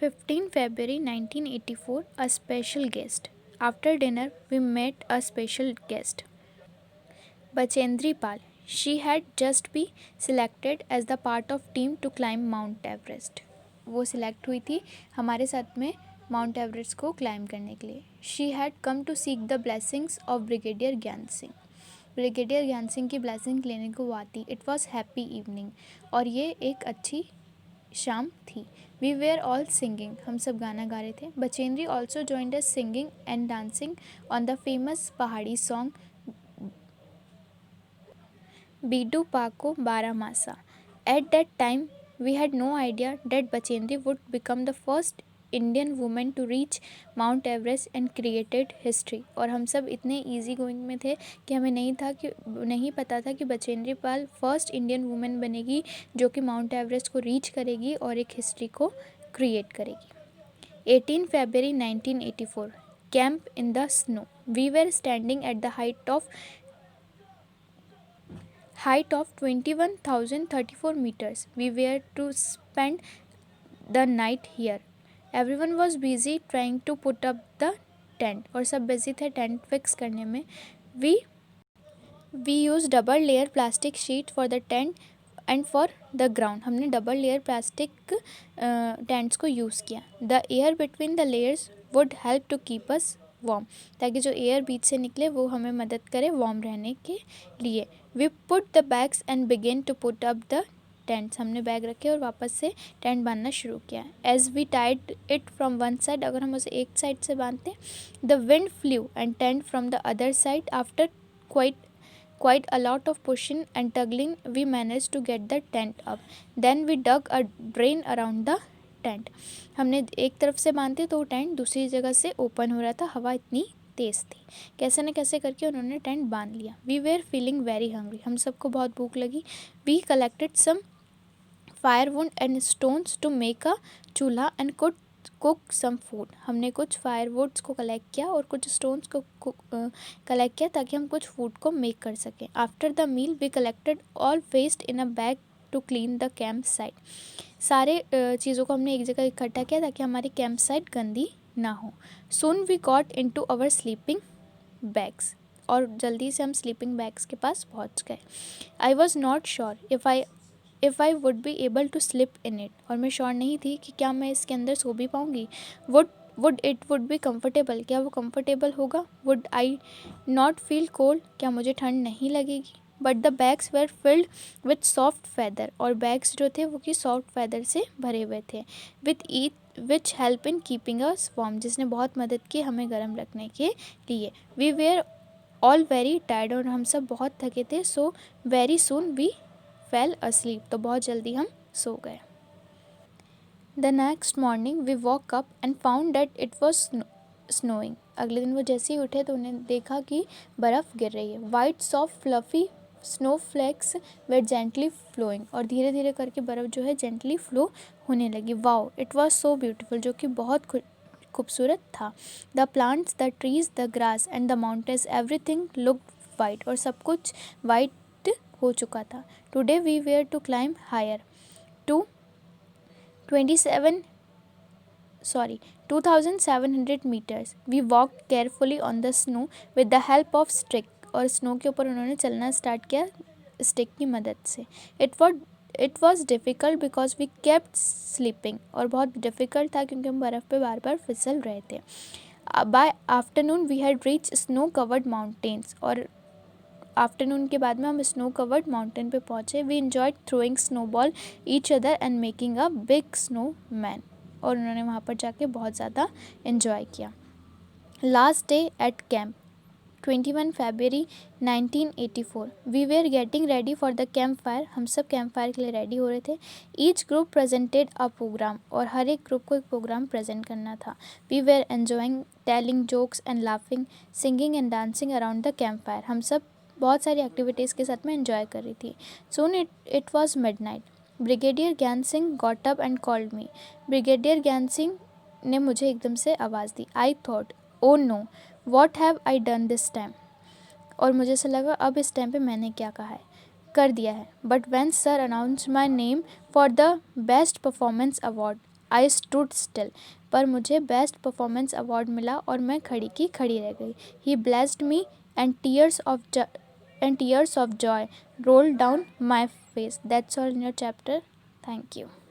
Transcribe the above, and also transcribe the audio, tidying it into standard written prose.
15 February 1984, a special guest. After dinner, we met a special guest, Bachendri Pal. She had just been selected as the part of team to climb Mount Everest. वो select हुई थी हमारे साथ में mount Everest को climb करने के लिए. She had come to seek the blessings of brigadier Gyan Singh. Brigadier Gyan Singh की ब्लेसिंग लेने को वो आती. It was happy evening. और ये एक अच्छी शाम थी. We were all singing. हम सब गाना गा रहे थे. Bachendri also joined us singing and dancing on the famous Pahari song Bidu Paku Baramasa. At that time, we had no idea that Bachendri would become the first Indian women to reach Mount Everest and created history. और हम सब इतने easy going में थे कि हमें नहीं पता था कि Bachendri Pal first Indian women बनेगी जो कि माउंट एवरेस्ट को रीच करेगी और एक हिस्ट्री को क्रिएट करेगी. 18 February 1984. Camp in the snow. We were standing at the height of 21,034 meters. We were to spend the night here. Everyone was busy trying to put up the tent. और सब busy थे tent fix करने में. We used double layer plastic sheet for the tent and for the ground. हमने double layer plastic tents को use किया. The air between the layers would help to keep us warm. ताकि जो air बीच से निकले वो हमें मदद करे वार्म रहने के लिए. We put the bags and began to put up the tents. हमने बैग रखे और वापस से टेंट बांधना शुरू किया. As we tied it from one side, अगर हम उसे एक साइड से बांधते, the wind flew and tent from the other side. After quite a lot of pushing and tugging, we managed to get the tent up. Then we dug a drain around the tent. हमने एक तरफ से बांधते तो tent दूसरी जगह से open हो रहा था. हवा इतनी तेज़ थी. कैसे न कैसे करके उन्होंने टेंट बांध लिया. We were feeling very hungry. हम सबको बहुत भूख लगी. We collected some firewood and stones to make a chulha and cook some food. हमने कुछ फायरवुड्स को कलेक्ट किया और कुछ स्टोन्स को कलेक्ट किया ताकि हम कुछ फूड को मेक कर सकें. After the meal we collected all waste in a bag to clean the camp site. सारे चीज़ों को हमने एक जगह इकट्ठा किया ताकि हमारी कैंप साइट गंदी ना हो. Soon we got into our sleeping bags. और जल्दी से हम स्लीपिंग बैग्स के पास पहुंच गए. I was not sure if I would be able to slip in it. और मैं श्योर नहीं थी कि क्या मैं इसके अंदर सो भी पाऊँगी. Would be comfortable. क्या वो कम्फर्टेबल होगा. Would I not feel cold. क्या मुझे ठंड नहीं लगेगी. But the bags were filled with soft feather. और बैग्स जो थे वो कि सॉफ्ट फैदर से भरे हुए थे. Which help in keeping us warm. जिसने बहुत मदद की हमें गर्म रखने के लिए. We were all very tired. और हम सब बहुत थके थे. So very soon we fell asleep. तो बहुत जल्दी हम सो गए. The next morning we woke up and found that it was snowing. अगले दिन वो जैसे ही उठे तो उन्हें देखा कि बर्फ़ गिर रही है. White soft fluffy snow flakes were gently flowing. और धीरे धीरे करके बर्फ़ जो है जेंटली फ्लो होने लगी. Wow it was so beautiful. जो कि बहुत खूबसूरत था. The plants the trees the grass and the mountains everything looked white. और सब कुछ वाइट हो चुका था. Today we were to climb higher to 2,700 meters. We walked carefully on the snow with the help of stick. और snow के ऊपर उन्होंने चलना स्टार्ट किया स्टिक की मदद से. It was difficult because we kept sleeping. और बहुत डिफ़िकल्ट था क्योंकि हम बर्फ़ पे बार बार फिसल रहे थे. By afternoon we had reach snow covered mountains. और आफ्टरनून के बाद में हम स्नो कवर्ड माउंटेन पे पहुँचे. We enjoyed throwing snow ball each other and making a big snow man. और उन्होंने वहाँ पर जाके बहुत ज़्यादा इन्जॉय किया. Last day at camp 21 February 1984. We were getting ready for the camp fire. हम सब कैंप फायर के लिए रेडी हो रहे थे. Each group presented a programme. और हर एक ग्रुप को एक प्रोग्राम प्रेजेंट करना था. We were enjoying telling jokes and laughing singing and dancing around the camp fire. हम सब बहुत सारी एक्टिविटीज़ के साथ में एन्जॉय कर रही थी. Soon it was midnight. Brigadier Gyan Singh got up and called me. Brigadier Gyan Singh ने मुझे एकदम से आवाज़ दी. I thought oh no what have I done this time. और मुझे ऐसा लगा अब इस टाइम पे मैंने क्या कहा है कर दिया है. But when sir announce my name for the best performance award I stood still. पर मुझे बेस्ट परफॉर्मेंस अवार्ड मिला और मैं खड़ी की खड़ी रह गई। He blessed me and tears of joy rolled down my face. That's all in your chapter. Thank you.